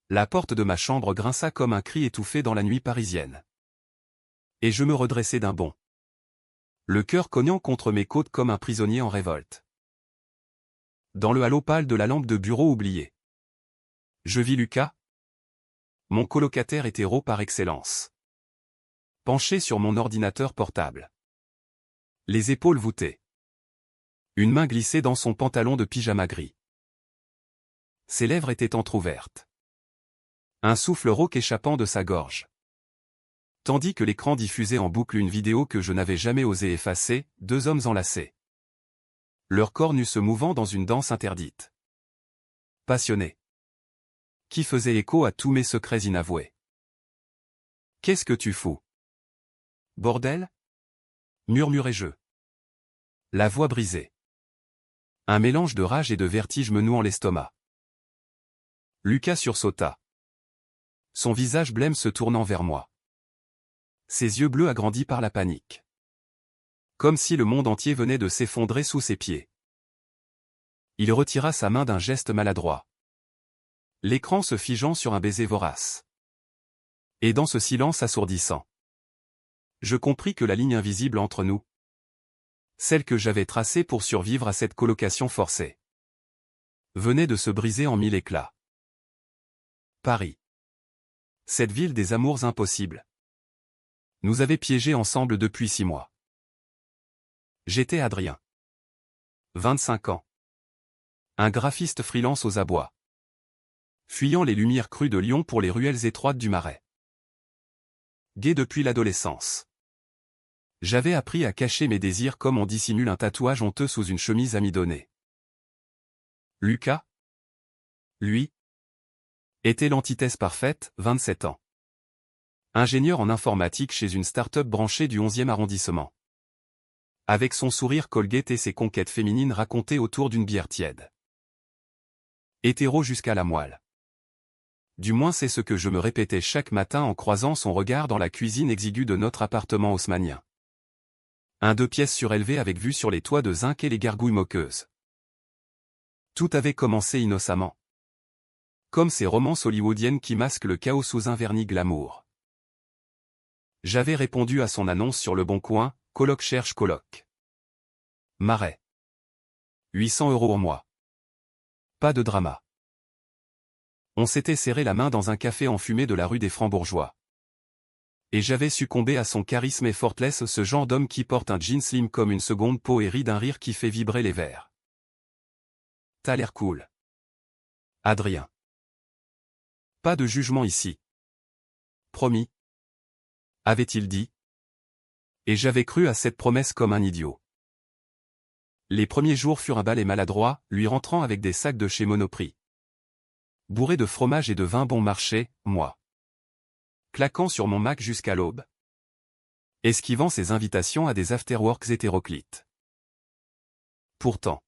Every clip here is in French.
La porte de ma chambre grinça comme un cri étouffé dans la nuit parisienne. Et je me redressai d'un bond, le cœur cognant contre mes côtes comme un prisonnier en révolte. Dans le halo pâle de la lampe de bureau oubliée, je vis Lucas, mon colocataire hétéro par excellence, penché sur mon ordinateur portable, les épaules voûtées, une main glissée dans son pantalon de pyjama gris. Ses lèvres étaient entr'ouvertes, un souffle rauque échappant de sa gorge. Tandis que l'écran diffusait en boucle une vidéo que je n'avais jamais osé effacer, deux hommes enlacés, leur corps nus se mouvant dans une danse interdite, passionnée, qui faisait écho à tous mes secrets inavoués. « Qu'est-ce que tu fous? Bordel » murmurai-je, la voix brisée. Un mélange de rage et de vertige me nouant l'estomac. Lucas sursauta, son visage blême se tournant vers moi, ses yeux bleus agrandis par la panique, comme si le monde entier venait de s'effondrer sous ses pieds. Il retira sa main d'un geste maladroit, l'écran se figeant sur un baiser vorace. Et dans ce silence assourdissant, je compris que la ligne invisible entre nous, celle que j'avais tracée pour survivre à cette colocation forcée, venait de se briser en mille éclats. Paris. Cette ville des amours impossibles nous avait piégés ensemble depuis 6 mois. J'étais Adrien. 25 ans. Un graphiste freelance aux abois, fuyant les lumières crues de Lyon pour les ruelles étroites du Marais. Gai depuis l'adolescence, j'avais appris à cacher mes désirs comme on dissimule un tatouage honteux sous une chemise amidonnée. Lucas, lui, était l'antithèse parfaite, 27 ans. Ingénieur en informatique chez une start-up branchée du 11e arrondissement. Avec son sourire Colgate et ses conquêtes féminines racontées autour d'une bière tiède. Hétéro jusqu'à la moelle. Du moins c'est ce que je me répétais chaque matin en croisant son regard dans la cuisine exiguë de notre appartement haussmannien. Un 2 pièces surélevé avec vue sur les toits de zinc et les gargouilles moqueuses. Tout avait commencé innocemment, comme ces romances hollywoodiennes qui masquent le chaos sous un vernis glamour. J'avais répondu à son annonce sur Le Bon Coin, coloc cherche coloc. Marais. 800 € au mois. Pas de drama. On s'était serré la main dans un café enfumé de la rue des Francs-Bourgeois. Et j'avais succombé à son charisme effortless, ce genre d'homme qui porte un jean slim comme une seconde peau et rit d'un rire qui fait vibrer les verres. T'as l'air cool. Adrien. Pas de jugement ici. Promis. Avait-il dit. Et j'avais cru à cette promesse comme un idiot. Les premiers jours furent un balai maladroit, lui rentrant avec des sacs de chez Monoprix, bourré de fromage et de vin bon marché, moi, claquant sur mon Mac jusqu'à l'aube, esquivant ses invitations à des afterworks hétéroclites. Pourtant,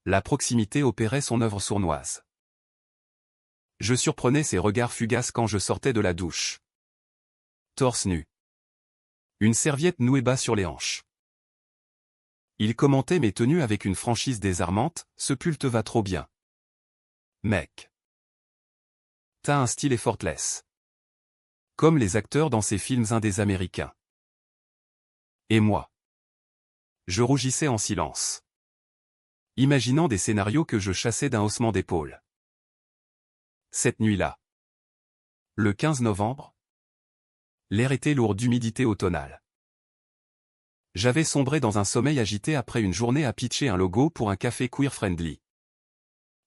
la proximité opérait son œuvre sournoise. Je surprenais ses regards fugaces quand je sortais de la douche. Torse nu. Une serviette nouée bas sur les hanches. Il commentait mes tenues avec une franchise désarmante, ce pull te va trop bien. Mec. T'as un style effortless. Comme les acteurs dans ces films indés américains. Et moi. Je rougissais en silence, imaginant des scénarios que je chassais d'un haussement d'épaule. Cette nuit-là, le 15 novembre, l'air était lourd d'humidité automnale. J'avais sombré dans un sommeil agité après une journée à pitcher un logo pour un café queer-friendly,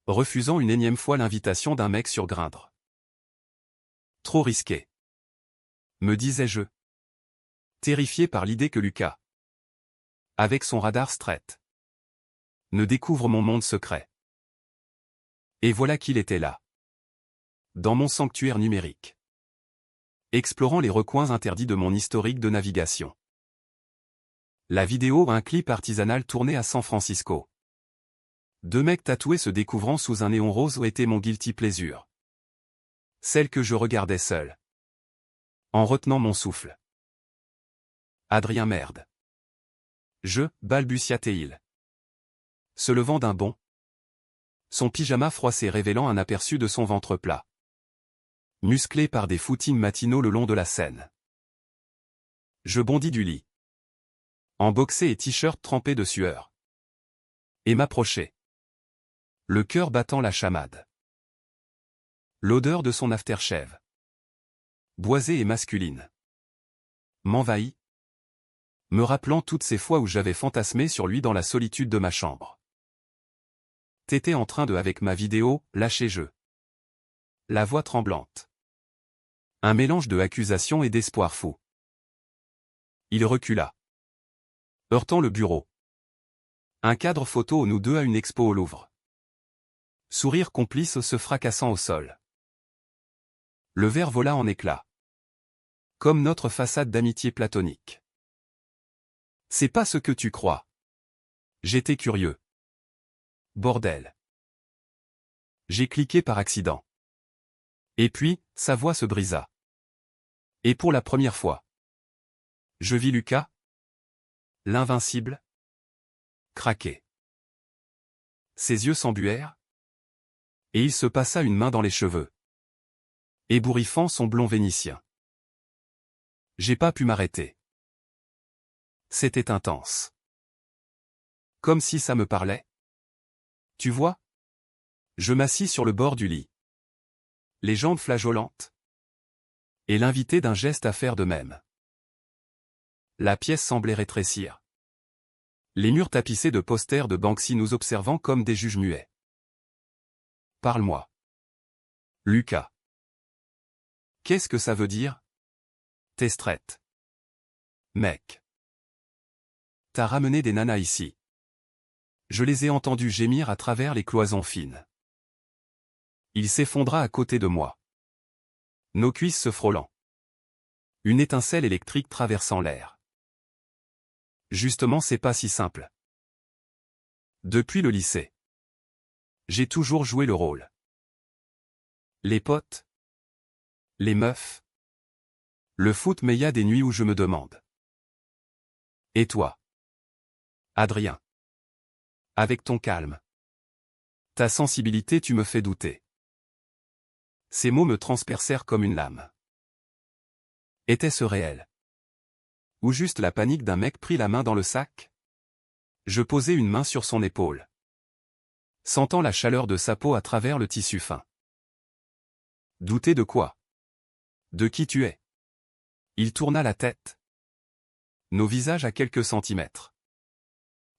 refusant une énième fois l'invitation d'un mec sur Grindr. Trop risqué, me disais-je, terrifié par l'idée que Lucas, avec son radar straight, ne découvre mon monde secret. Et voilà qu'il était là, dans mon sanctuaire numérique, explorant les recoins interdits de mon historique de navigation. La vidéo, un clip artisanal tourné à San Francisco. 2 mecs tatoués se découvrant sous un néon rose était mon guilty pleasure. Celle que je regardais seul, en retenant mon souffle. Adrien merde. Je, balbutia-t-il, se levant d'un bond, son pyjama froissé révélant un aperçu de son ventre plat. musclé par des footings matinaux le long de la Seine. Je bondis du lit, en boxer et t-shirt trempé de sueur, et m'approchai, le cœur battant la chamade. L'odeur de son aftershave, boisée et masculine, m'envahit, me rappelant toutes ces fois où j'avais fantasmé sur lui dans la solitude de ma chambre. T'étais en train de, avec ma vidéo, lâcher jeu. La voix tremblante. Un mélange de accusation et d'espoir fou. Il recula, heurtant le bureau. Un cadre photo nous deux à une expo au Louvre. Sourire complice se fracassant au sol. Le verre vola en éclats. Comme notre façade d'amitié platonique. C'est pas ce que tu crois. J'étais curieux. Bordel. J'ai cliqué par accident. Et puis, sa voix se brisa. Et pour la première fois, je vis Lucas, l'invincible, craquer. Ses yeux s'embuèrent, et il se passa une main dans les cheveux, ébouriffant son blond vénitien. J'ai pas pu m'arrêter. C'était intense. Comme si ça me parlait. Tu vois? Je m'assis sur le bord du lit. Les jambes flageolantes. Et l'invité d'un geste à faire de même. La pièce semblait rétrécir. Les murs tapissés de posters de Banksy nous observant comme des juges muets. Parle-moi. Lucas. Qu'est-ce que ça veut dire? T'es straight. Mec. T'as ramené des nanas ici. Je les ai entendus gémir à travers les cloisons fines. Il s'effondra à côté de moi. Nos cuisses se frôlant. Une étincelle électrique traversant l'air. Justement, c'est pas si simple. Depuis le lycée, j'ai toujours joué le rôle. Les potes, les meufs, le foot, mais y a des nuits où je me demande. Et toi, Adrien? Avec ton calme, ta sensibilité, tu me fais douter. Ces mots me transpercèrent comme une lame. Était-ce réel? Ou juste la panique d'un mec pris la main dans le sac? Je posai une main sur son épaule, sentant la chaleur de sa peau à travers le tissu fin. Douter de quoi? De qui tu es? Il tourna la tête. Nos visages à quelques centimètres.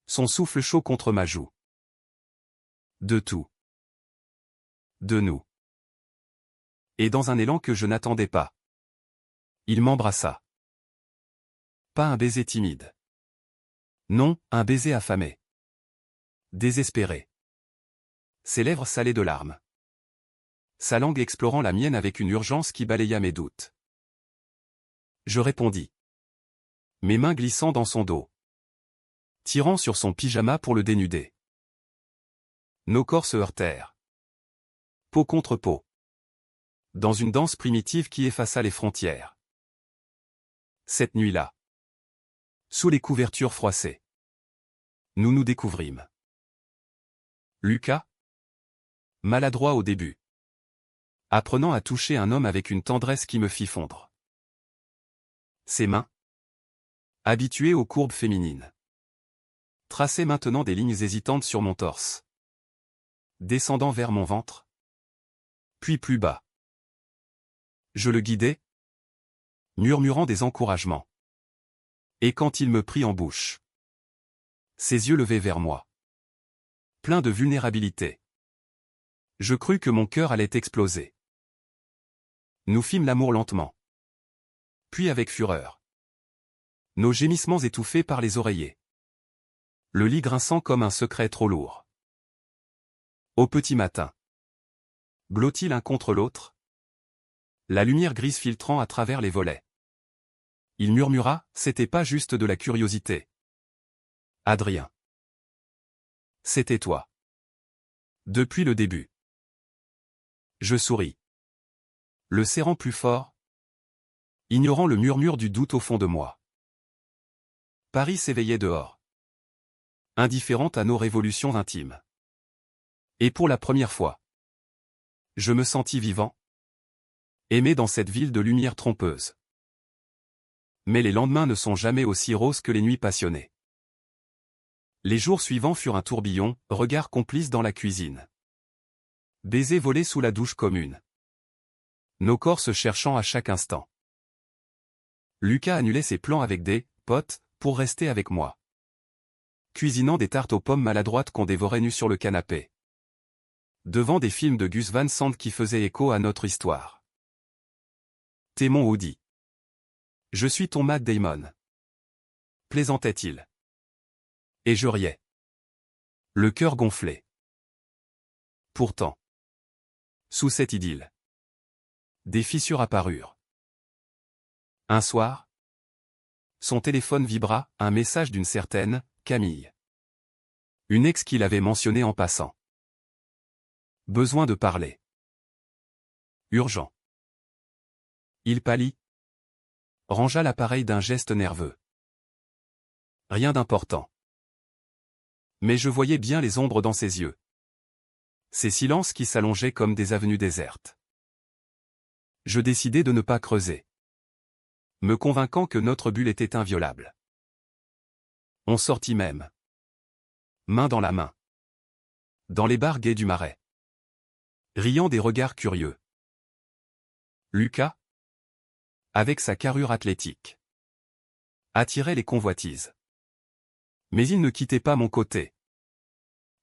Son souffle chaud contre ma joue. De tout. De nous. Et dans un élan que je n'attendais pas, il m'embrassa. Pas un baiser timide. Non, un baiser affamé. Désespéré. Ses lèvres salées de larmes. Sa langue explorant la mienne avec une urgence qui balaya mes doutes. Je répondis. Mes mains glissant dans son dos. Tirant sur son pyjama pour le dénuder. Nos corps se heurtèrent. Peau contre peau. Dans une danse primitive qui effaça les frontières. Cette nuit-là, sous les couvertures froissées, nous nous découvrîmes. Lucas, maladroit au début, apprenant à toucher un homme avec une tendresse qui me fit fondre. Ses mains, habituées aux courbes féminines, traçaient maintenant des lignes hésitantes sur mon torse, descendant vers mon ventre, puis plus bas. Je le guidais, murmurant des encouragements. Et quand il me prit en bouche, ses yeux levés vers moi, pleins de vulnérabilité, je crus que mon cœur allait exploser. Nous fîmes l'amour lentement, puis avec fureur. Nos gémissements étouffés par les oreillers. Le lit grinçant comme un secret trop lourd. Au petit matin, blottis l'un contre l'autre, la lumière grise filtrant à travers les volets. Il murmura, c'était pas juste de la curiosité. Adrien. C'était toi. Depuis le début. Je souris. Le serrant plus fort, ignorant le murmure du doute au fond de moi. Paris s'éveillait dehors, indifférente à nos révolutions intimes. Et pour la première fois, je me sentis vivant, Aimer dans cette ville de lumière trompeuse. Mais les lendemains ne sont jamais aussi roses que les nuits passionnées. Les jours suivants furent un tourbillon, regard complice dans la cuisine. Baisers volés sous la douche commune. Nos corps se cherchant à chaque instant. Lucas annulait ses plans avec des potes pour rester avec moi. Cuisinant des tartes aux pommes maladroites qu'on dévorait nus sur le canapé. Devant des films de Gus Van Sant qui faisaient écho à notre histoire. T'es mon Woody. Je suis ton Matt Damon. Plaisantait-il. Et je riais. Le cœur gonflé. Pourtant. Sous cette idylle. Des fissures apparurent. Un soir. Son téléphone vibra, un message d'une certaine Camille. Une ex qu'il avait mentionnée en passant. Besoin de parler. Urgent. Il pâlit. Rangea l'appareil d'un geste nerveux. Rien d'important. Mais je voyais bien les ombres dans ses yeux. Ces silences qui s'allongeaient comme des avenues désertes. Je décidai de ne pas creuser. Me convainquant que notre bulle était inviolable. On sortit même. Main dans la main. Dans les bars gais du Marais. Riant des regards curieux. Lucas, avec sa carrure athlétique, attirait les convoitises. Mais il ne quittait pas mon côté.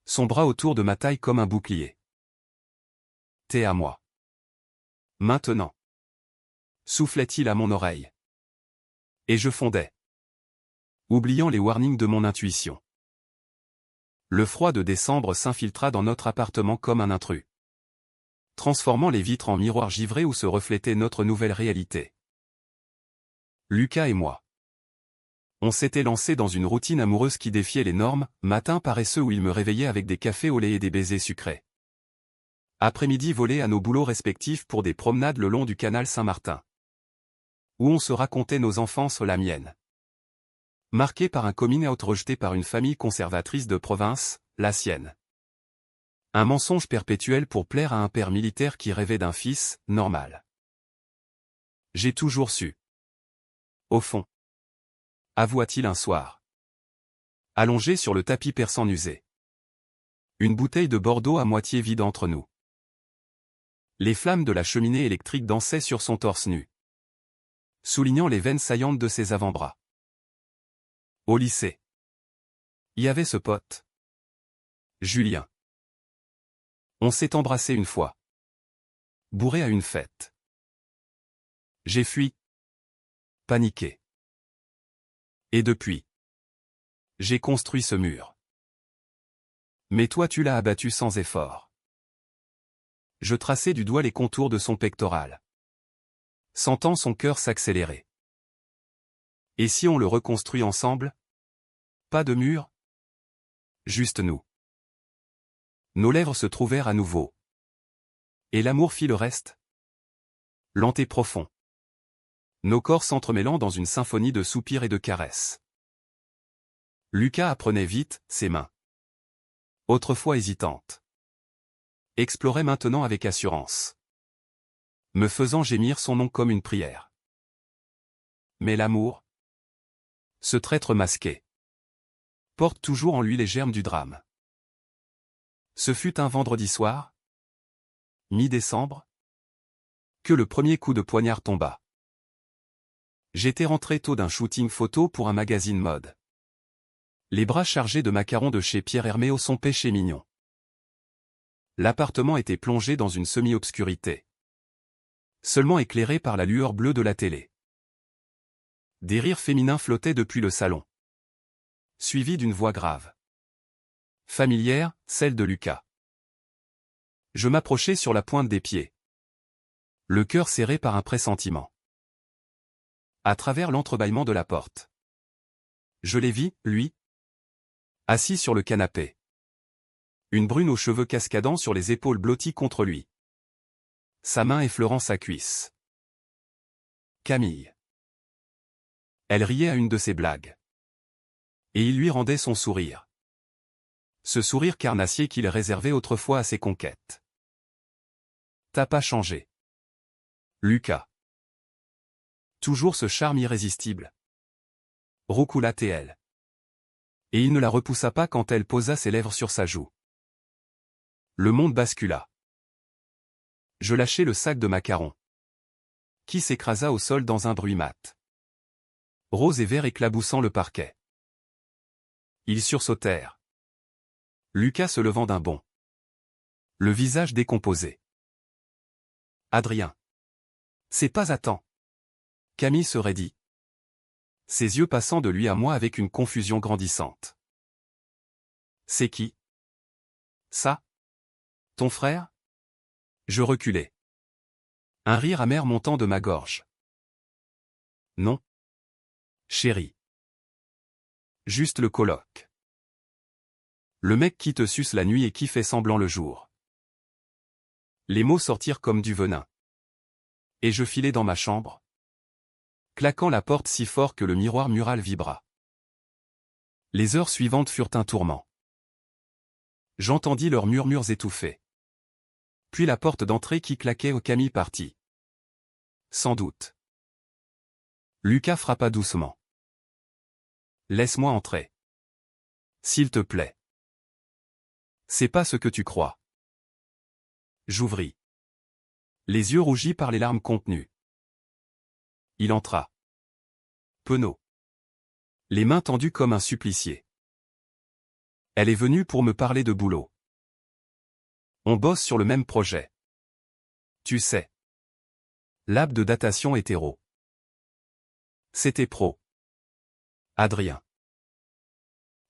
Son bras autour de ma taille comme un bouclier. T'es à moi. Maintenant. Soufflait-il à mon oreille. Et je fondais. Oubliant les warnings de mon intuition. Le froid de décembre s'infiltra dans notre appartement comme un intrus. Transformant les vitres en miroirs givrés où se reflétait notre nouvelle réalité. Lucas et moi. On s'était lancé dans une routine amoureuse qui défiait les normes, matin paresseux où il me réveillait avec des cafés au lait et des baisers sucrés. Après-midi volé à nos boulots respectifs pour des promenades le long du canal Saint-Martin. Où on se racontait nos enfances, la mienne. Marqué par un coming out rejeté par une famille conservatrice de province, la sienne. Un mensonge perpétuel pour plaire à un père militaire qui rêvait d'un fils, normal. J'ai toujours su. Au fond. Avoua-t-il un soir. Allongé sur le tapis persan usé. Une bouteille de Bordeaux à moitié vide entre nous. Les flammes de la cheminée électrique dansaient sur son torse nu. Soulignant les veines saillantes de ses avant-bras. Au lycée. Y avait ce pote. Julien. On s'est embrassé une fois. Bourré à une fête. J'ai fui. Paniqué. Et depuis. J'ai construit ce mur. Mais toi tu l'as abattu sans effort. Je traçai du doigt les contours de son pectoral. Sentant son cœur s'accélérer. Et si on le reconstruit ensemble? Pas de mur? Juste nous. Nos lèvres se trouvèrent à nouveau. Et l'amour fit le reste? Lent et profond. Nos corps s'entremêlant dans une symphonie de soupirs et de caresses. Lucas apprenait vite, ses mains. Autrefois hésitantes. Explorait maintenant avec assurance. Me faisant gémir son nom comme une prière. Mais l'amour? Ce traître masqué. Porte toujours en lui les germes du drame. Ce fut un vendredi soir? Mi-décembre? Que le premier coup de poignard tomba. J'étais rentré tôt d'un shooting photo pour un magazine mode. Les bras chargés de macarons de chez Pierre Hermé au son péché mignon. L'appartement était plongé dans une semi-obscurité. Seulement éclairé par la lueur bleue de la télé. Des rires féminins flottaient depuis le salon. Suivis d'une voix grave. Familière, celle de Lucas. Je m'approchai sur la pointe des pieds. Le cœur serré par un pressentiment. À travers l'entrebâillement de la porte. Je l'ai vu, lui. Assis sur le canapé. Une brune aux cheveux cascadant sur les épaules blotties contre lui. Sa main effleurant sa cuisse. Camille. Elle riait à une de ses blagues. Et il lui rendait son sourire. Ce sourire carnassier qu'il réservait autrefois à ses conquêtes. T'as pas changé. Lucas. Toujours ce charme irrésistible. Roucoula-t-elle. Et il ne la repoussa pas quand elle posa ses lèvres sur sa joue. Le monde bascula. Je lâchai le sac de macarons, qui s'écrasa au sol dans un bruit mat. Rose et vert éclaboussant le parquet. Ils sursautèrent. Lucas se levant d'un bond. Le visage décomposé. Adrien. C'est pas à temps. Camille se raidit. Ses yeux passant de lui à moi avec une confusion grandissante. C'est qui? Ça? Ton frère? Je reculai. Un rire amer montant de ma gorge. Non. Chérie. Juste le coloc. Le mec qui te suce la nuit et qui fait semblant le jour. Les mots sortirent comme du venin. Et je filai dans ma chambre, claquant la porte si fort que le miroir mural vibra. Les heures suivantes furent un tourment. J'entendis leurs murmures étouffés. Puis la porte d'entrée qui claquait au Camille partit. Sans doute. Lucas frappa doucement. Laisse-moi entrer. S'il te plaît. C'est pas ce que tu crois. J'ouvris. Les yeux rougis par les larmes contenues. Il entra. Penaud. Les mains tendues comme un supplicié. Elle est venue pour me parler de boulot. On bosse sur le même projet. Tu sais. Lab de datation hétéro. C'était pro. Adrien.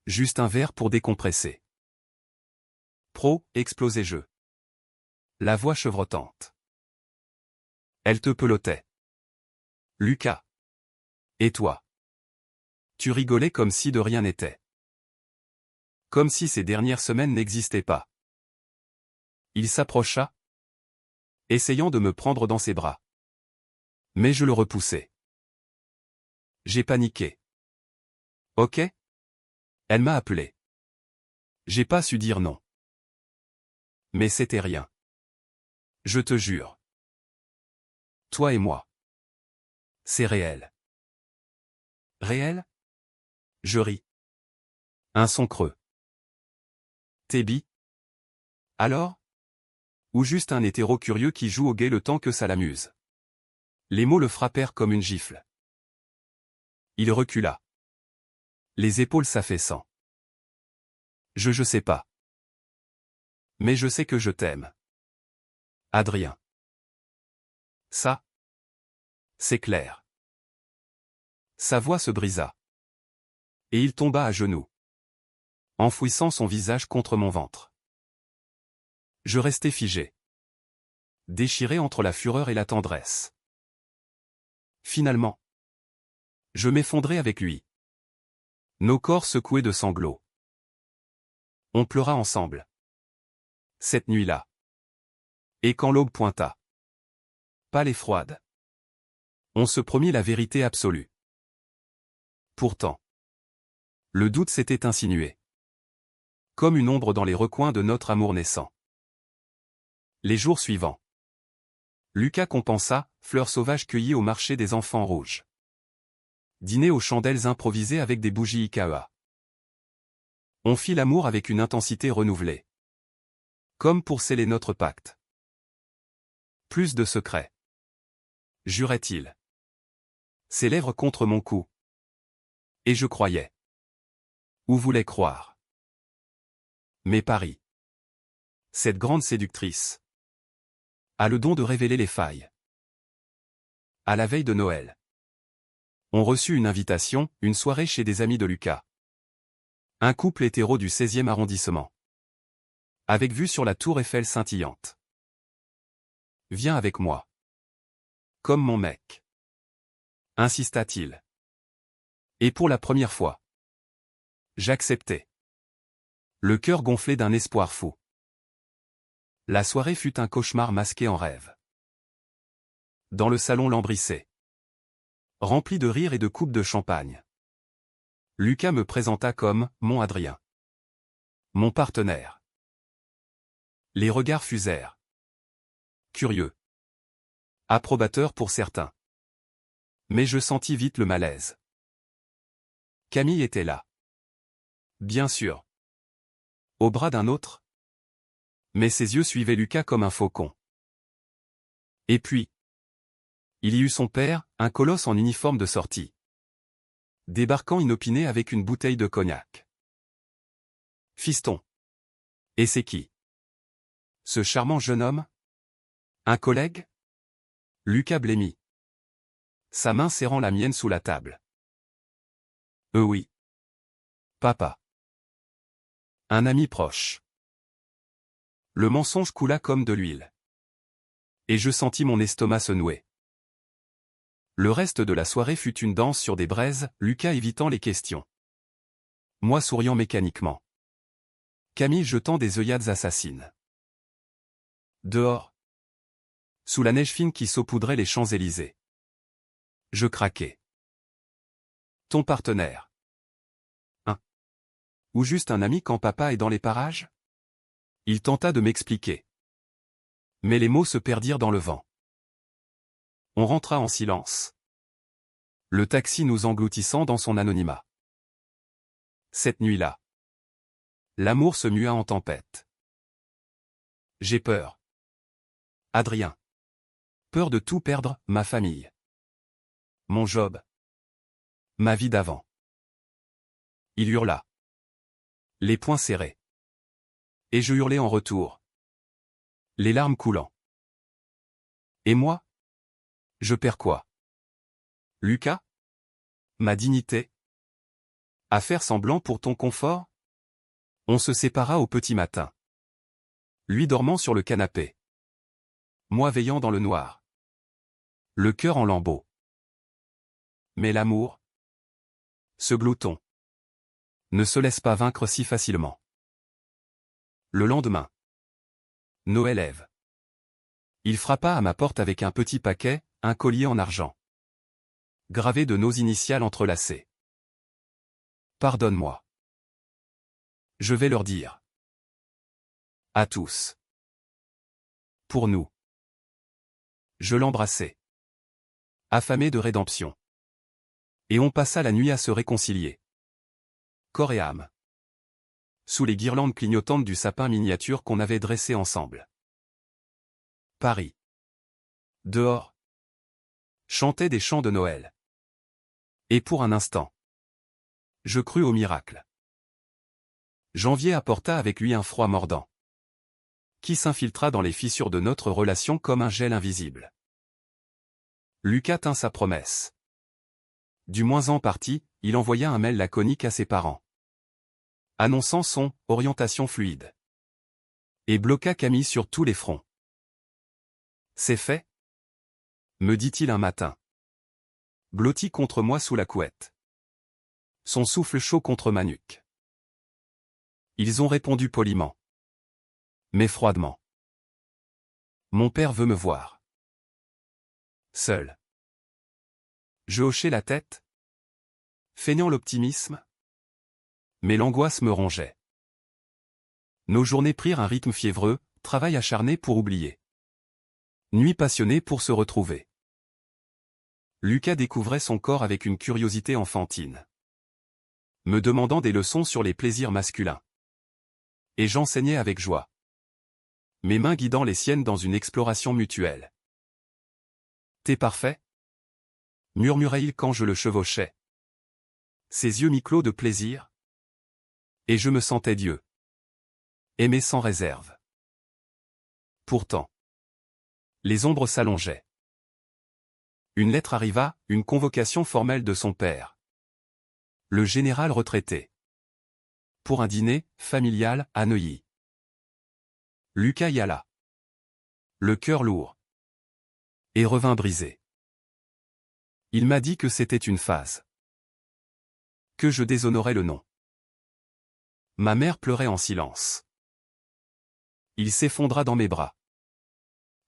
Juste un verre pour décompresser. Pro, explosai-je. La voix chevrotante. Elle te pelottait. Lucas. Et toi? Tu rigolais comme si de rien n'était. Comme si ces dernières semaines n'existaient pas. Il s'approcha, essayant de me prendre dans ses bras. Mais je le repoussai. J'ai paniqué. Ok? Elle m'a appelé. J'ai pas su dire non. Mais c'était rien. Je te jure. Toi et moi. C'est réel. Réel? Je ris. Un son creux. T'es bi? Alors? Ou juste un hétéro curieux qui joue au gay le temps que ça l'amuse? Les mots le frappèrent comme une gifle. Il recula. Les épaules s'affaissant. Je sais pas. Mais je sais que je t'aime. Adrien. Ça? C'est clair. Sa voix se brisa. Et il tomba à genoux, enfouissant son visage contre mon ventre. Je restai figé, déchiré entre la fureur et la tendresse. Finalement, je m'effondrai avec lui. Nos corps secoués de sanglots. On pleura ensemble. Cette nuit-là. Et quand l'aube pointa, pâle et froide, on se promit la vérité absolue. Pourtant, le doute s'était insinué, comme une ombre dans les recoins de notre amour naissant. Les jours suivants, Lucas compensa, fleurs sauvages cueillies au marché des enfants rouges. Dîner aux chandelles improvisées avec des bougies IKEA. On fit l'amour avec une intensité renouvelée. Comme pour sceller notre pacte. Plus de secrets. Jurait-il. Ses lèvres contre mon cou. Et je croyais. Ou voulais croire. Mais Paris. Cette grande séductrice a le don de révéler les failles. À la veille de Noël, on reçut une invitation, une soirée chez des amis de Lucas. Un couple hétéro du 16e arrondissement. Avec vue sur la tour Eiffel scintillante. Viens avec moi. Comme mon mec. Insista-t-il. Et pour la première fois, j'acceptai. Le cœur gonflé d'un espoir fou. La soirée fut un cauchemar masqué en rêve. Dans le salon lambrissé, rempli de rires et de coupes de champagne, Lucas me présenta comme « mon Adrien ». Mon partenaire. Les regards fusèrent. Curieux. Approbateur pour certains. Mais je sentis vite le malaise. Camille était là. Bien sûr. Au bras d'un autre. Mais ses yeux suivaient Lucas comme un faucon. Et puis, il y eut son père, un colosse en uniforme de sortie. Débarquant inopiné avec une bouteille de cognac. Fiston. Et c'est qui? Ce charmant jeune homme? Un collègue? Lucas blêmit. Sa main serrant la mienne sous la table. Oui. Papa. Un ami proche. Le mensonge coula comme de l'huile. Et je sentis mon estomac se nouer. Le reste de la soirée fut une danse sur des braises, Lucas évitant les questions. Moi souriant mécaniquement. Camille jetant des œillades assassines. Dehors. Sous la neige fine qui saupoudrait les Champs-Élysées. Je craquai. Ton partenaire. Ou juste un ami quand papa est dans les parages? Il tenta de m'expliquer. Mais les mots se perdirent dans le vent. On rentra en silence. Le taxi nous engloutissant dans son anonymat. Cette nuit-là. L'amour se mua en tempête. J'ai peur. Adrien. Peur de tout perdre, ma famille. Mon job. Ma vie d'avant. Il hurla. Les poings serrés. Et je hurlai en retour. Les larmes coulant. Et moi? Je perds quoi? Lucas? Ma dignité? À faire semblant pour ton confort? On se sépara au petit matin. Lui dormant sur le canapé. Moi veillant dans le noir. Le cœur en lambeaux. Mais l'amour? Ce glouton. Ne se laisse pas vaincre si facilement. Le lendemain. Noël Ève. Il frappa à ma porte avec un petit paquet, un collier en argent. Gravé de nos initiales entrelacées. Pardonne-moi. Je vais leur dire. À tous. Pour nous. Je l'embrassai. Affamé de rédemption. Et on passa la nuit à se réconcilier. Corps et âme. Sous les guirlandes clignotantes du sapin miniature qu'on avait dressé ensemble. Paris. Dehors. Chantaient des chants de Noël. Et pour un instant. Je crus au miracle. Janvier apporta avec lui un froid mordant. Qui s'infiltra dans les fissures de notre relation comme un gel invisible. Lucas tint sa promesse. Du moins en partie, il envoya un mail laconique à ses parents. Annonçant son « orientation fluide ». Et bloqua Camille sur tous les fronts. C'est fait? Me dit-il un matin. Blotti contre moi sous la couette. Son souffle chaud contre ma nuque. Ils ont répondu poliment. Mais froidement. Mon père veut me voir. Seul. Je hochai la tête. Feignant l'optimisme. Mais l'angoisse me rongeait. Nos journées prirent un rythme fiévreux, travail acharné pour oublier. Nuit passionnée pour se retrouver. Lucas découvrait son corps avec une curiosité enfantine. Me demandant des leçons sur les plaisirs masculins. Et j'enseignais avec joie. Mes mains guidant les siennes dans une exploration mutuelle. T'es parfait? Murmurait-il quand je le chevauchais. Ses yeux mi-clos de plaisir. Et je me sentais Dieu. Aimé sans réserve. Pourtant. Les ombres s'allongeaient. Une lettre arriva, une convocation formelle de son père. Le général retraité. Pour un dîner, familial, à Neuilly. Lucas y alla. Le cœur lourd. Et revint brisé. Il m'a dit que c'était une phase. Que je déshonorais le nom. Ma mère pleurait en silence. Il s'effondra dans mes bras.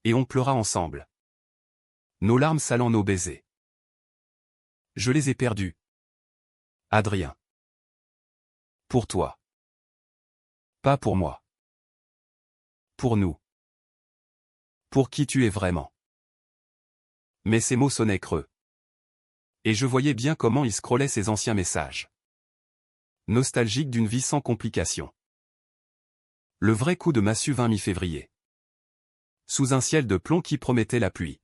Et on pleura ensemble. Nos larmes salant nos baisers. Je les ai perdus. Adrien. Pour toi. Pas pour moi. Pour nous. Pour qui tu es vraiment. Mais ses mots sonnaient creux. Et je voyais bien comment il scrollait ses anciens messages. Nostalgique d'une vie sans complications. Le vrai coup de massue vint mi-février. Sous un ciel de plomb qui promettait la pluie.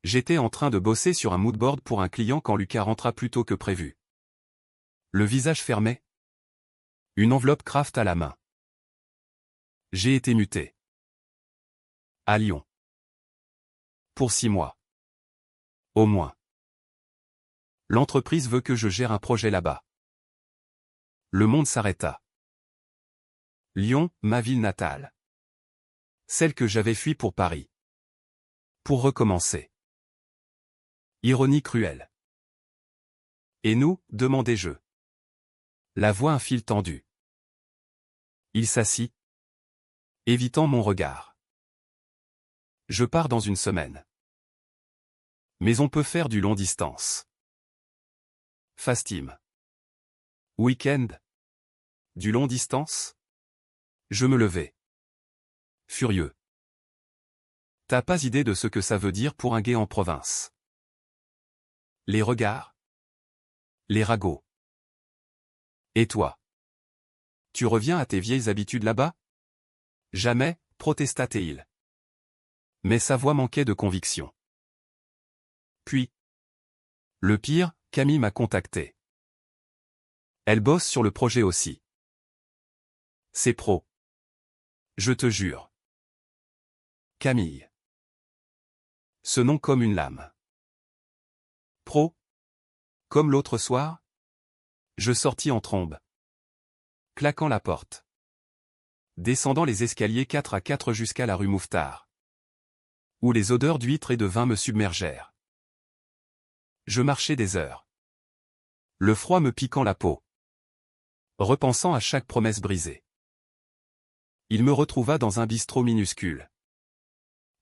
J'étais en train de bosser sur un moodboard pour un client quand Lucas rentra plus tôt que prévu. Le visage fermé. Une enveloppe craft à la main. J'ai été muté. À Lyon. Pour 6 mois. Au moins. L'entreprise veut que je gère un projet là-bas. Le monde s'arrêta. Lyon, ma ville natale. Celle que j'avais fui pour Paris. Pour recommencer. Ironie cruelle. Et nous, demandai-je. La voix un fil tendu. Il s'assit, évitant mon regard. Je pars dans une semaine. Mais on peut faire du long distance. Fastime. Week-end. Du long distance? Je me levai. Furieux. T'as pas idée de ce que ça veut dire pour un gay en province. Les regards. Les ragots. Et toi? Tu reviens à tes vieilles habitudes là-bas? Jamais, protesta-t-il. Mais sa voix manquait de conviction. Puis. Le pire, Camille m'a contacté. Elle bosse sur le projet aussi. C'est pro. Je te jure. Camille. Ce nom comme une lame. Pro. Comme l'autre soir? Je sortis en trombe. Claquant la porte. Descendant les escaliers 4 à 4 jusqu'à la rue Mouffetard. Où les odeurs d'huîtres et de vin me submergèrent. Je marchais des heures. Le froid me piquant la peau. Repensant à chaque promesse brisée. Il me retrouva dans un bistrot minuscule.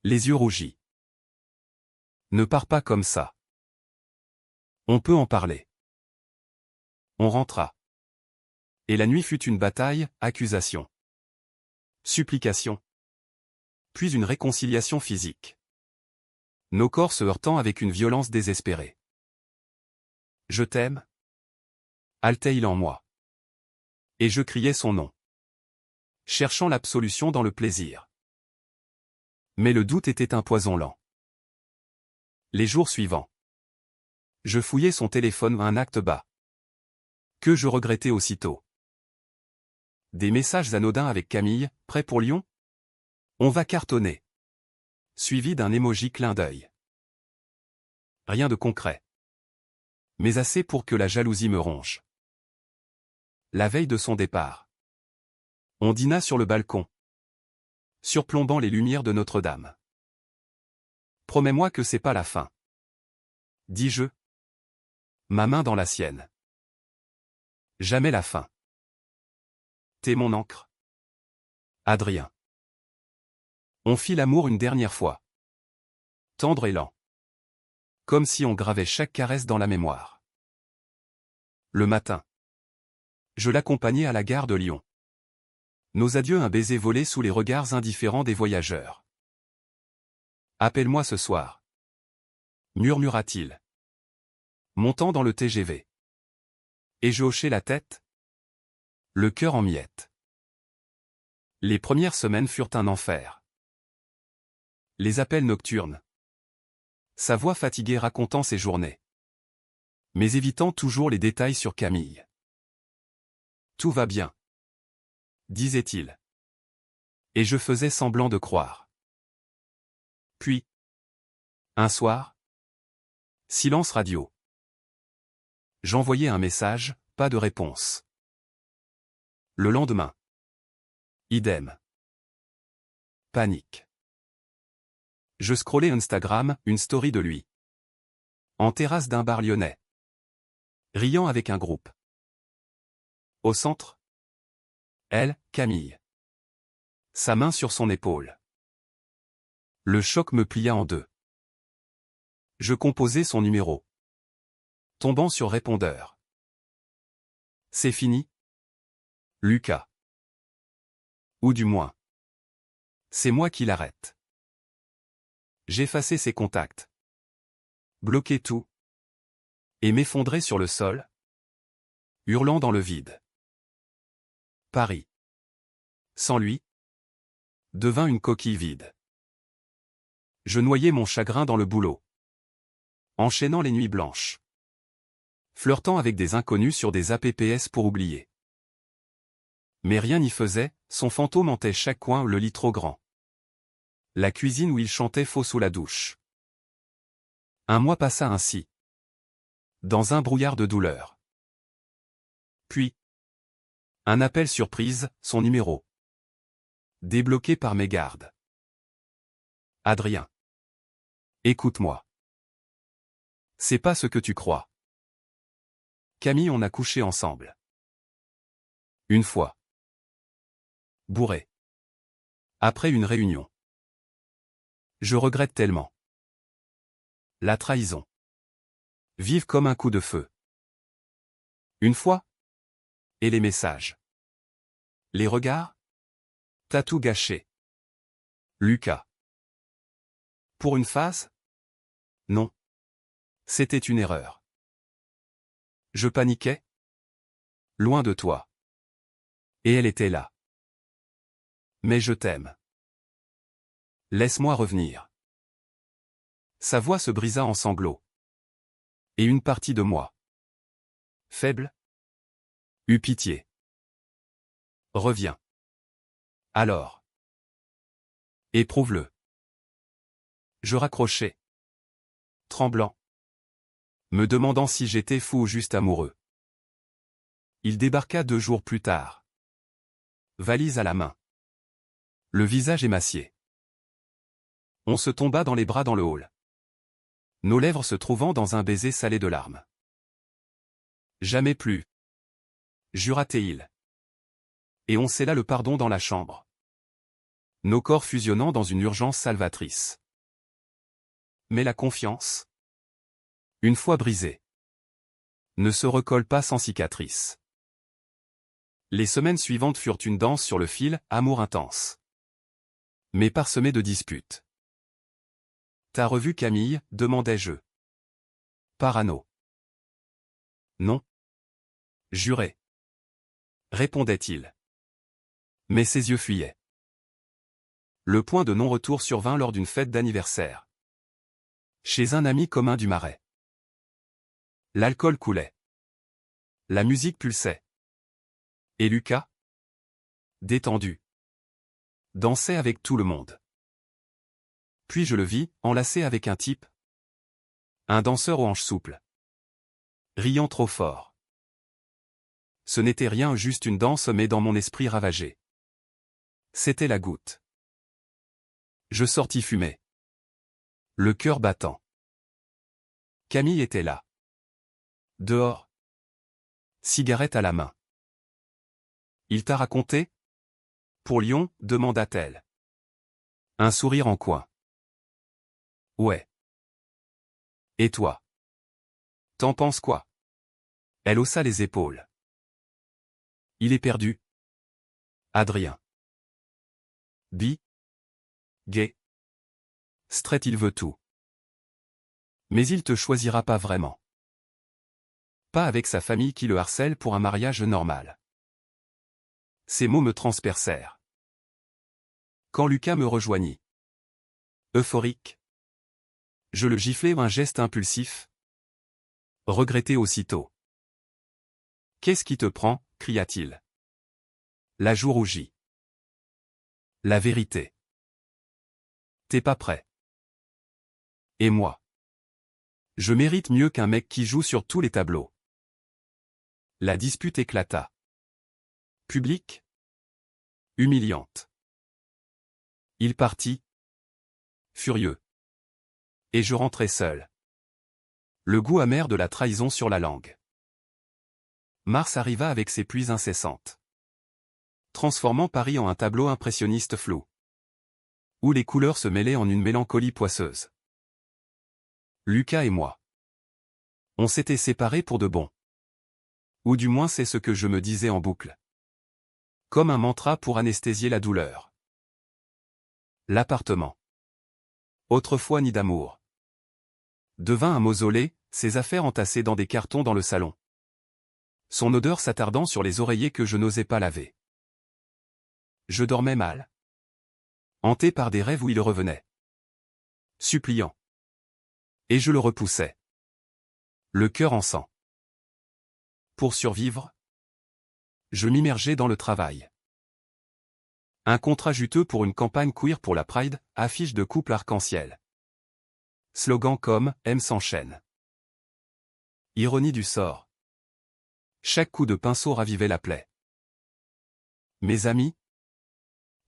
Les yeux rougis. Ne pars pas comme ça. On peut en parler. On rentra. Et la nuit fut une bataille, accusation. Supplication. Puis une réconciliation physique. Nos corps se heurtant avec une violence désespérée. Je t'aime? Haltait-il en moi. Et je criais son nom. Cherchant l'absolution dans le plaisir. Mais le doute était un poison lent. Les jours suivants. Je fouillais son téléphone un acte bas. Que je regrettais aussitôt. Des messages anodins avec Camille, prêt pour Lyon? On va cartonner. Suivi d'un emoji clin d'œil. Rien de concret. Mais assez pour que la jalousie me ronge. La veille de son départ. On dîna sur le balcon. Surplombant les lumières de Notre-Dame. Promets-moi que c'est pas la fin. Dis-je. Ma main dans la sienne. Jamais la fin. T'es mon encre. Adrien. On fit l'amour une dernière fois. Tendre et lent. Comme si on gravait chaque caresse dans la mémoire. Le matin. Je l'accompagnai à la gare de Lyon. Nos adieux un baiser volé sous les regards indifférents des voyageurs. Appelle-moi ce soir. Murmura-t-il. Montant dans le TGV. Et je hochai la tête. Le cœur en miettes. Les premières semaines furent un enfer. Les appels nocturnes. Sa voix fatiguée racontant ses journées. Mais évitant toujours les détails sur Camille. Tout va bien. Disait-il. Et je faisais semblant de croire. Puis. Un soir. Silence radio. J'envoyai un message, pas de réponse. Le lendemain. Idem. Panique. Je scrollais Instagram, une story de lui. En terrasse d'un bar lyonnais. Riant avec un groupe. Au centre. Elle, Camille. Sa main sur son épaule. Le choc me plia en deux. Je composai son numéro. Tombant sur répondeur. C'est fini? Lucas. Ou du moins. C'est moi qui l'arrête. J'effaçais ses contacts. Bloquais tout. Et m'effondrais sur le sol, hurlant dans le vide. Paris, sans lui, devint une coquille vide. Je noyais mon chagrin dans le boulot, enchaînant les nuits blanches, flirtant avec des inconnus sur des apps pour oublier. Mais rien n'y faisait, son fantôme hantait chaque coin, le lit trop grand. La cuisine où il chantait faux sous la douche. Un mois passa ainsi, dans un brouillard de douleur. Puis, un appel surprise, son numéro. Débloqué par mes gardes. Adrien. Écoute-moi. C'est pas ce que tu crois. Camille, on a couché ensemble. Une fois. Bourré. Après une réunion. Je regrette tellement. La trahison. Vive comme un coup de feu. Une fois. Et les messages. Les regards. T'as tout gâché. Lucas. Pour une phase? Non. C'était une erreur. Je paniquais. Loin de toi. Et elle était là. Mais je t'aime. Laisse-moi revenir. Sa voix se brisa en sanglots. Et une partie de moi, faible, eut pitié. Reviens. Alors. Éprouve-le. Je raccrochai. Tremblant. Me demandant si j'étais fou ou juste amoureux. Il débarqua 2 jours plus tard. Valise à la main. Le visage émacié. On se tomba dans les bras dans le hall. Nos lèvres se trouvant dans un baiser salé de larmes. Jamais plus. Jura-t-il. Et on scella le pardon dans la chambre. Nos corps fusionnant dans une urgence salvatrice. Mais la confiance, une fois brisée, ne se recolle pas sans cicatrice. Les semaines suivantes furent une danse sur le fil, amour intense. Mais parsemée de disputes. T'as revu Camille, demandai-je. Parano. Non. Juré. Répondait-il. Mais ses yeux fuyaient. Le point de non-retour survint lors d'une fête d'anniversaire. Chez un ami commun du Marais. L'alcool coulait. La musique pulsait. Et Lucas, détendu, dansait avec tout le monde. Puis je le vis, enlacé avec un type. Un danseur aux hanches souples. Riant trop fort. Ce n'était rien, juste une danse, mais dans mon esprit ravagé. C'était la goutte. Je sortis fumer. Le cœur battant. Camille était là. Dehors. Cigarette à la main. Il t'a raconté? Pour Lyon, demanda-t-elle. Un sourire en coin. Ouais. Et toi? T'en penses quoi? Elle haussa les épaules. Il est perdu. Adrien. Bi. Gay. Straight, il veut tout. Mais il te choisira pas vraiment. Pas avec sa famille qui le harcèle pour un mariage normal. Ces mots me transpercèrent. Quand Lucas me rejoignit. Euphorique. Je le giflai, un geste impulsif. Regretté aussitôt. Qu'est-ce qui te prend? Cria-t-il. La joue rougit. La vérité. T'es pas prêt. Et moi? Je mérite mieux qu'un mec qui joue sur tous les tableaux. La dispute éclata. Publique. Humiliante. Il partit. Furieux. Et je rentrai seul. Le goût amer de la trahison sur la langue. Mars arriva avec ses pluies incessantes. Transformant Paris en un tableau impressionniste flou. Où les couleurs se mêlaient en une mélancolie poisseuse. Lucas et moi. On s'était séparés pour de bon. Ou du moins c'est ce que je me disais en boucle. Comme un mantra pour anesthésier la douleur. L'appartement. Autrefois nid d'amour. Devint un mausolée, ses affaires entassées dans des cartons dans le salon. Son odeur s'attardant sur les oreillers que je n'osais pas laver. Je dormais mal. Hanté par des rêves où il revenait. Suppliant. Et je le repoussais. Le cœur en sang. Pour survivre, je m'immergeais dans le travail. Un contrat juteux pour une campagne queer pour la Pride, affiche de couple arc-en-ciel. Slogan comme « M s'enchaîne ». Ironie du sort. Chaque coup de pinceau ravivait la plaie. Mes amis.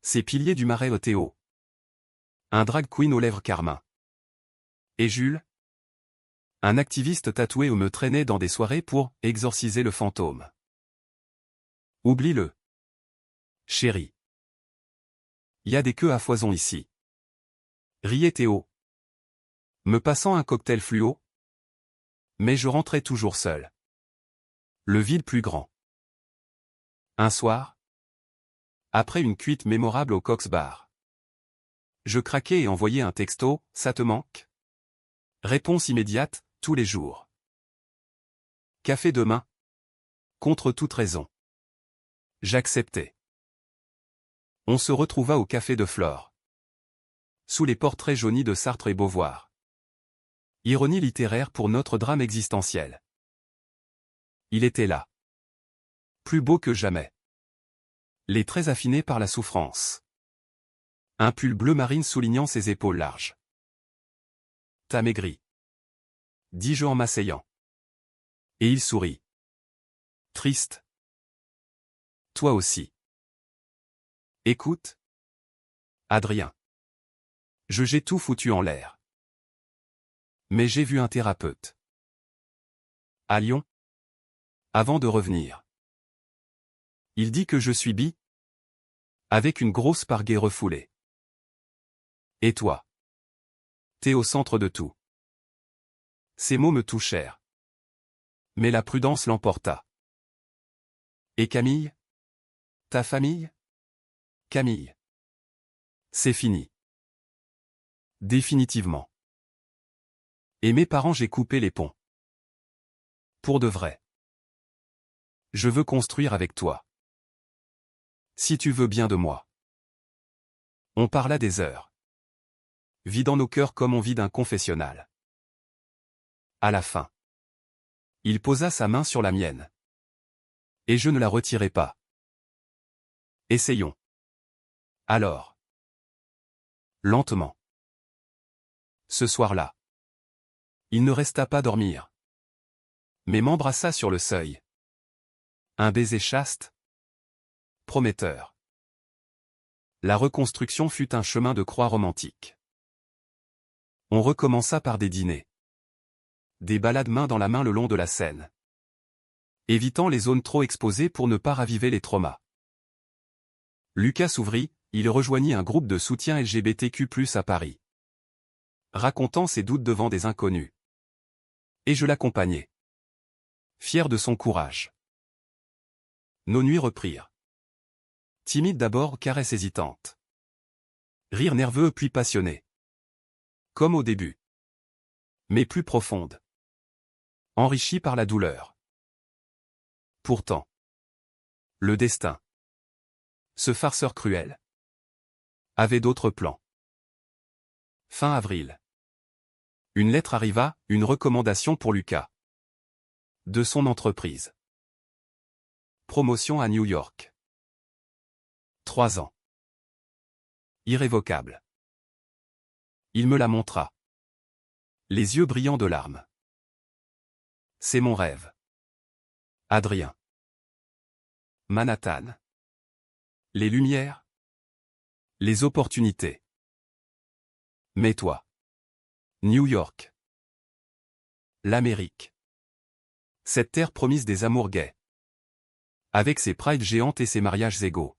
Ces piliers du marais Othéo. Un drag queen aux lèvres carmin. Et Jules. Un activiste tatoué où me traînait dans des soirées pour exorciser le fantôme. Oublie-le. Chérie. Y a des queues à foison ici. Riait Théo. Me passant un cocktail fluo. Mais je rentrais toujours seul. Le vide plus grand. Un soir. Après une cuite mémorable au Cox Bar. Je craquais et envoyais un texto, ça te manque? Réponse immédiate, tous les jours. Café demain. Contre toute raison. J'acceptais. On se retrouva au café de Flore. Sous les portraits jaunis de Sartre et Beauvoir. Ironie littéraire pour notre drame existentiel. Il était là. Plus beau que jamais. Les traits affinés par la souffrance. Un pull bleu marine soulignant ses épaules larges. T'as maigri. Dis-je en m'asseyant. Et il sourit. Triste. Toi aussi. Écoute. Adrien. J'ai tout foutu en l'air. Mais j'ai vu un thérapeute. À Lyon. Avant de revenir. Il dit que je suis bi. Avec une grosse parguée refoulée. Et toi? T'es au centre de tout. Ces mots me touchèrent. Mais la prudence l'emporta. Et Camille? Ta famille? Camille. C'est fini. Définitivement. Et mes parents j'ai coupé les ponts. Pour de vrai. Je veux construire avec toi. Si tu veux bien de moi. On parla des heures. Vidant nos cœurs comme on vide un confessionnal. À la fin. Il posa sa main sur la mienne. Et je ne la retirai pas. Essayons. Alors. Lentement. Ce soir-là. Il ne resta pas dormir. Mais m'embrassa sur le seuil. Un baiser chaste. Prometteur. La reconstruction fut un chemin de croix romantique. On recommença par des dîners. Des balades main dans la main le long de la Seine. Évitant les zones trop exposées pour ne pas raviver les traumas. Lucas s'ouvrit, il rejoignit un groupe de soutien LGBTQ+ à Paris. Racontant ses doutes devant des inconnus. Et je l'accompagnai. Fier de son courage. Nos nuits reprirent. Timide d'abord, caresse hésitante. Rire nerveux puis passionné. Comme au début. Mais plus profonde. Enrichie par la douleur. Pourtant. Le destin. Ce farceur cruel. Avait d'autres plans. Fin avril. Une lettre arriva, une recommandation pour Lucas. De son entreprise. Promotion à New York. 3 ans. Irrévocable. Il me la montra. Les yeux brillants de larmes. C'est mon rêve. Adrien. Manhattan. Les lumières. Les opportunités. Mais toi. New York. L'Amérique. Cette terre promise des amours gays. Avec ses prides géantes et ses mariages égaux.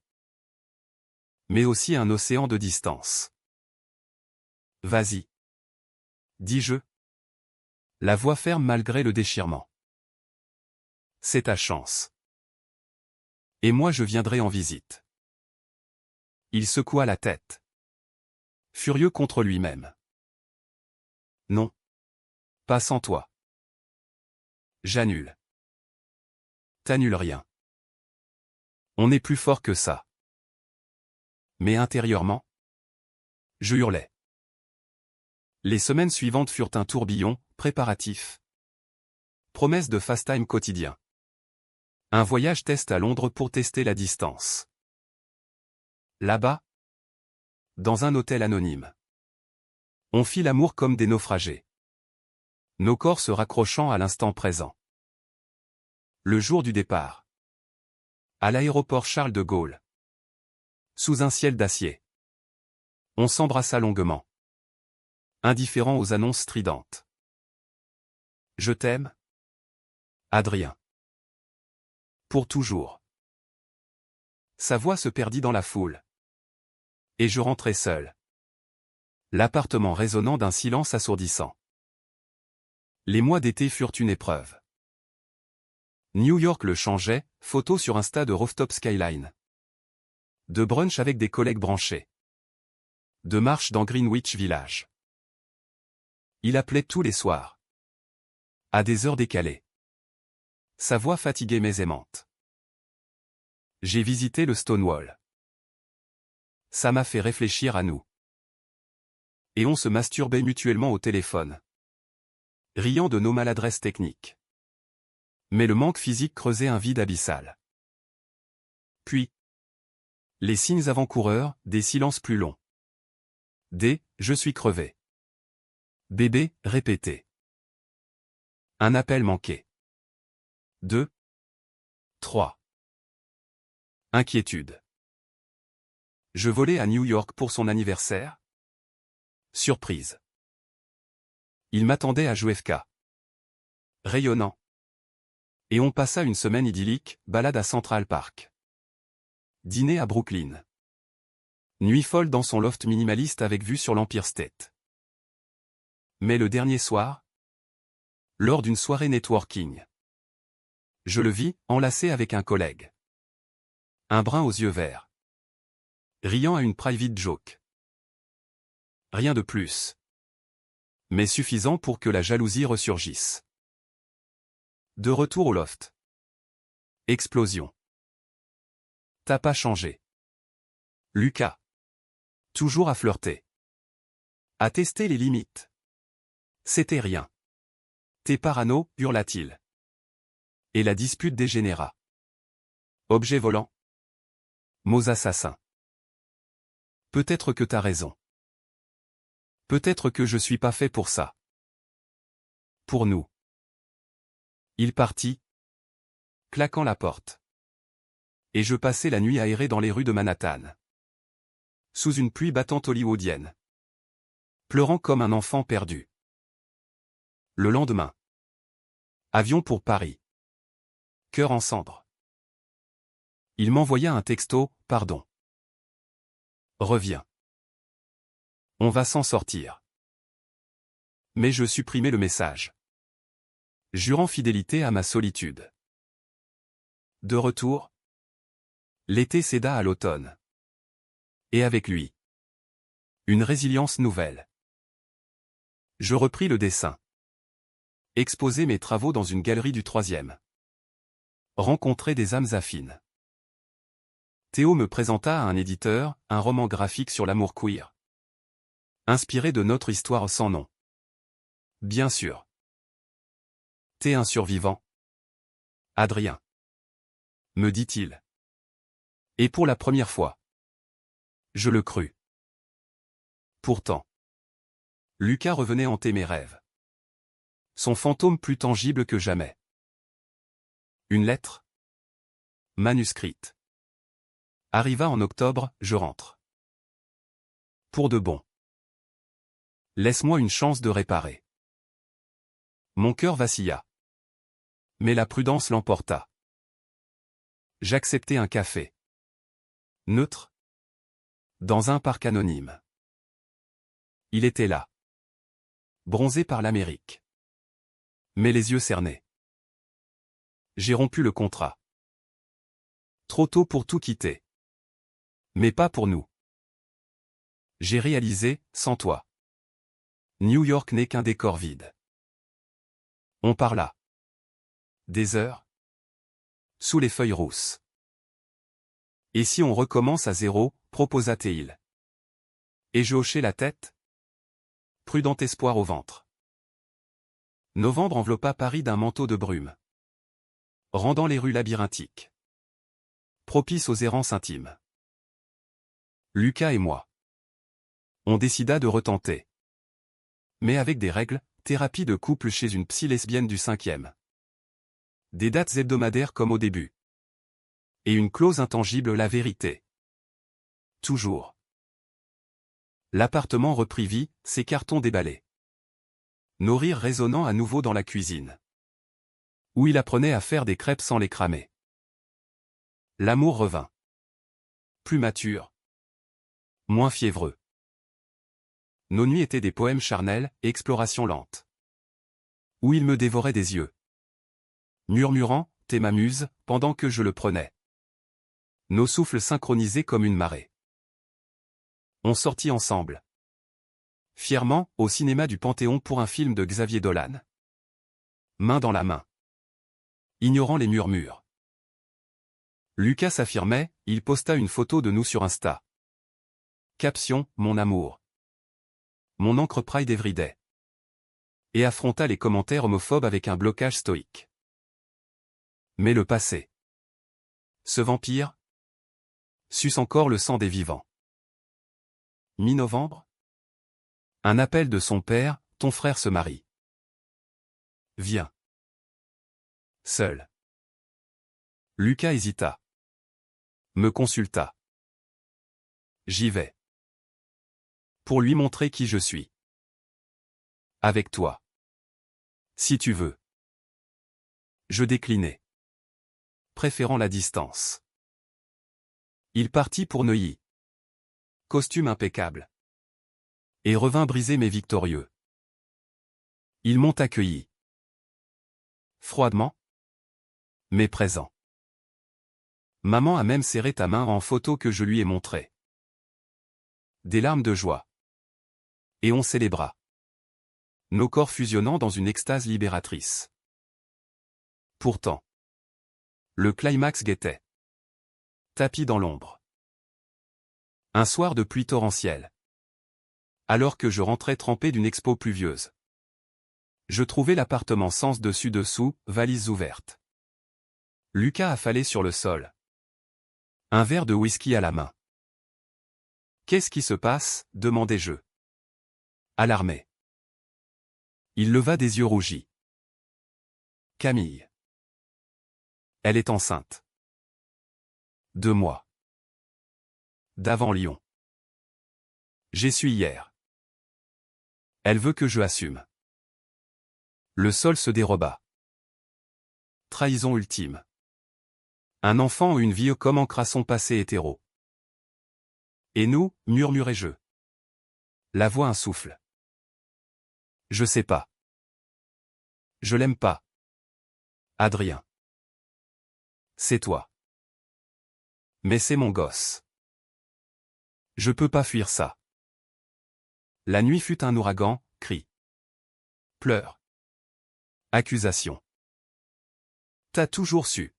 Mais aussi un océan de distance. Vas-y. Dis-je. La voix ferme malgré le déchirement. C'est ta chance. Et moi je viendrai en visite. Il secoua la tête. Furieux contre lui-même. Non. Pas sans toi. J'annule. T'annules rien. On est plus fort que ça. Mais intérieurement, je hurlais. Les semaines suivantes furent un tourbillon, préparatif. Promesse de fast time quotidien. Un voyage test à Londres pour tester la distance. Là-bas, dans un hôtel anonyme, on fit l'amour comme des naufragés. Nos corps se raccrochant à l'instant présent. Le jour du départ. À l'aéroport Charles de Gaulle. Sous un ciel d'acier. On s'embrassa longuement. Indifférent aux annonces stridentes. Je t'aime, Adrien. Pour toujours. Sa voix se perdit dans la foule. Et je rentrai seul. L'appartement résonnant d'un silence assourdissant. Les mois d'été furent une épreuve. New York le changeait, photo sur Insta de rooftop skyline. De brunch avec des collègues branchés. De marche dans Greenwich Village. Il appelait tous les soirs. À des heures décalées. Sa voix fatiguée mais aimante. J'ai visité le Stonewall. Ça m'a fait réfléchir à nous. Et on se masturbait mutuellement au téléphone. Riant de nos maladresses techniques. Mais le manque physique creusait un vide abyssal. Puis, les signes avant-coureurs, des silences plus longs. Des « je suis crevé ». Bébé, répété. Un appel manqué. 2. 3. Inquiétude. Je volais à New York pour son anniversaire? Surprise. Il m'attendait à JFK. Rayonnant. Et on passa une semaine idyllique, balade à Central Park. Dîner à Brooklyn. Nuit folle dans son loft minimaliste avec vue sur l'Empire State. Mais le dernier soir, lors d'une soirée networking, je le vis, enlacé avec un collègue. Un brun aux yeux verts. Riant à une private joke. Rien de plus. Mais suffisant pour que la jalousie ressurgisse. De retour au loft. Explosion. T'as pas changé. Lucas. Toujours à flirter. À tester les limites. C'était rien. T'es parano, hurla-t-il. Et la dispute dégénéra. Objet volant. Mots assassins. Peut-être que t'as raison. Peut-être que je suis pas fait pour ça. Pour nous. Il partit, claquant la porte. Et je passai la nuit aérée dans les rues de Manhattan. Sous une pluie battante hollywoodienne. Pleurant comme un enfant perdu. Le lendemain. Avion pour Paris. Cœur en cendres. Il m'envoya un texto, pardon. Reviens. On va s'en sortir. Mais je supprimai le message. Jurant fidélité à ma solitude. De retour. L'été céda à l'automne. Et avec lui. Une résilience nouvelle. Je repris le dessin. Exposer mes travaux dans une galerie du 3e. Rencontrer des âmes affines. Théo me présenta à un éditeur, un roman graphique sur l'amour queer. Inspiré de notre histoire sans nom. Bien sûr. T'es un survivant. Adrien. Me dit-il. Et pour la première fois. Je le crus. Pourtant. Lucas revenait hanter mes rêves. Son fantôme plus tangible que jamais. Une lettre. Manuscrite. Arriva en octobre, je rentre. Pour de bon. Laisse-moi une chance de réparer. Mon cœur vacilla. Mais la prudence l'emporta. J'acceptai un café. Neutre. Dans un parc anonyme. Il était là. Bronzé par l'Amérique. Mais les yeux cernés. J'ai rompu le contrat. Trop tôt pour tout quitter. Mais pas pour nous. J'ai réalisé, sans toi. New York n'est qu'un décor vide. On parla. Des heures. Sous les feuilles rousses. Et si on recommence à zéro, proposa Théil. Et je hochai la tête. Prudent espoir au ventre. Novembre enveloppa Paris d'un manteau de brume, rendant les rues labyrinthiques, propices aux errances intimes. Lucas et moi. On décida de retenter. Mais avec des règles, thérapie de couple chez une psy lesbienne du 5e. Des dates hebdomadaires comme au début. Et une clause intangible, la vérité. Toujours. L'appartement reprit vie, ses cartons déballés. Nos rires résonnant à nouveau dans la cuisine. Où il apprenait à faire des crêpes sans les cramer. L'amour revint. Plus mature. Moins fiévreux. Nos nuits étaient des poèmes charnels, explorations lentes. Où il me dévorait des yeux. Murmurant, t'es ma muse, pendant que je le prenais. Nos souffles synchronisés comme une marée. On sortit ensemble. Fièrement, au cinéma du Panthéon pour un film de Xavier Dolan. Main dans la main. Ignorant les murmures. Lucas s'affirmait, il posta une photo de nous sur Insta. Caption, mon amour. Mon encre Pride Everyday. Et affronta les commentaires homophobes avec un blocage stoïque. Mais le passé. Ce vampire suce encore le sang des vivants. Mi-novembre. Un appel de son père, ton frère se marie. Viens. Seul. Lucas hésita. Me consulta. J'y vais. Pour lui montrer qui je suis. Avec toi. Si tu veux. Je déclinai. Préférant la distance. Il partit pour Neuilly. Costume impeccable. Et revint briser mes victorieux. Ils m'ont accueilli. Froidement. Mais présent. Maman a même serré ta main en photo que je lui ai montrée. Des larmes de joie. Et on célébra. Nos corps fusionnant dans une extase libératrice. Pourtant. Le climax guettait. Tapis dans l'ombre. Un soir de pluie torrentielle. Alors que je rentrais trempé d'une expo pluvieuse. Je trouvais l'appartement sens dessus-dessous, valises ouvertes. Lucas affalé sur le sol. Un verre de whisky à la main. Qu'est-ce qui se passe, demandai-je. Alarmé. Il leva des yeux rougis. Camille. Elle est enceinte. 2 mois. D'avant Lyon. J'ai su hier. Elle veut que je assume. Le sol se déroba. Trahison ultime. Un enfant ou une vie comme ancra son passé hétéro. Et nous, murmurai-je. La voix un souffle. Je sais pas. Je l'aime pas. Adrien. C'est toi. Mais c'est mon gosse. Je peux pas fuir ça. La nuit fut un ouragan, cris. Pleurs. Accusations. T'as toujours su.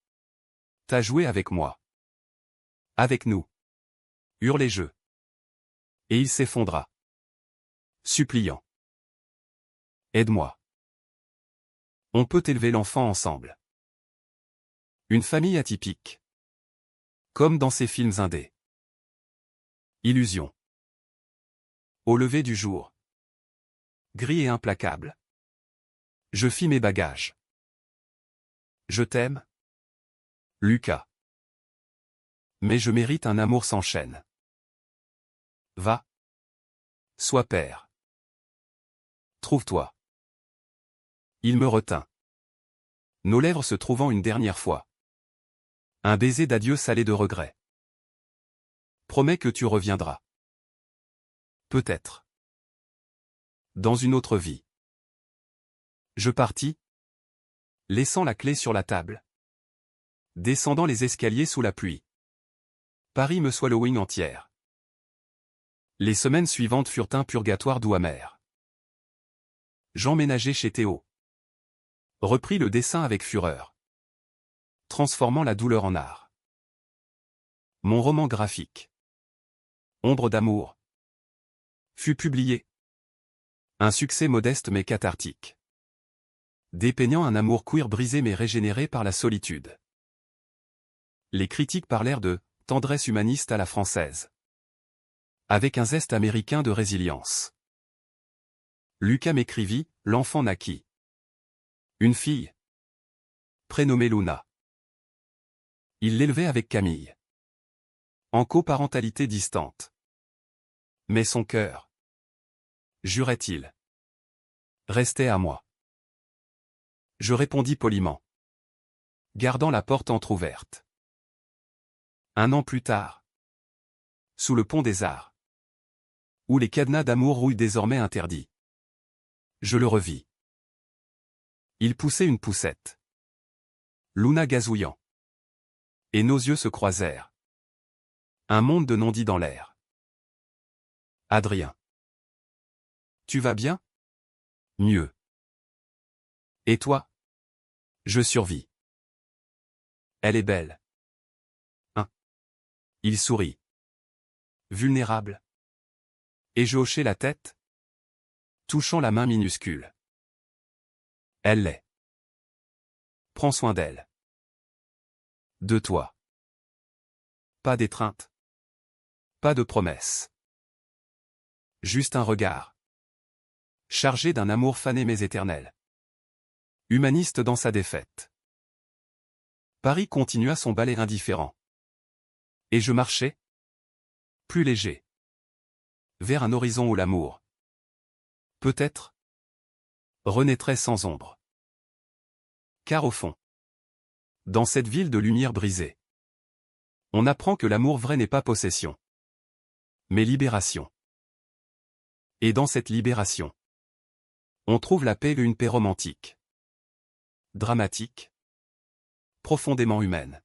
T'as joué avec moi. Avec nous. Hurlai-je. Et il s'effondra. Suppliant. Aide-moi. On peut élever l'enfant ensemble. Une famille atypique. Comme dans ces films indés. Illusion. Au lever du jour. Gris et implacable. Je fis mes bagages. Je t'aime, Lucas. Mais je mérite un amour sans chaîne. Va. Sois père. Trouve-toi. Il me retint. Nos lèvres se trouvant une dernière fois. Un baiser d'adieu salé de regret. Promets que tu reviendras. Peut-être. Dans une autre vie. Je partis, laissant la clé sur la table. Descendant les escaliers sous la pluie. Paris me swallowing entière. Les semaines suivantes furent un purgatoire doux amer. J'emménageai chez Théo. Repris le dessin avec fureur. Transformant la douleur en art. Mon roman graphique. Ombre d'amour. Fut publié. Un succès modeste mais cathartique. Dépeignant un amour queer brisé mais régénéré par la solitude. Les critiques parlèrent de « tendresse humaniste à la française ». Avec un zeste américain de résilience. Lucas m'écrivit « L'enfant naquit. Une fille. Prénommée Luna. Il l'élevait avec Camille. En coparentalité distante. Mais son cœur, jurait-il, restait à moi. Je répondis poliment, gardant la porte entr'ouverte. Un an plus tard, sous le pont des Arts, où les cadenas d'amour rouillent désormais interdits, je le revis. Il poussait une poussette. Luna gazouillant. Et nos yeux se croisèrent. Un monde de non-dits dans l'air. Adrien. Tu vas bien? Mieux. Et toi? Je survis. Elle est belle. Hein? Il sourit. Vulnérable. Et je hochai la tête, touchant la main minuscule. Elle l'est. Prends soin d'elle. De toi. Pas d'étreinte. Pas de promesse. Juste un regard. Chargé d'un amour fané mais éternel. Humaniste dans sa défaite. Paris continua son balai indifférent. Et je marchais, plus léger, vers un horizon où l'amour, peut-être, renaîtrait sans ombre. Car au fond, dans cette ville de lumière brisée, on apprend que l'amour vrai n'est pas possession, mais libération. Et dans cette libération, on trouve la paix, une paix romantique, dramatique, profondément humaine.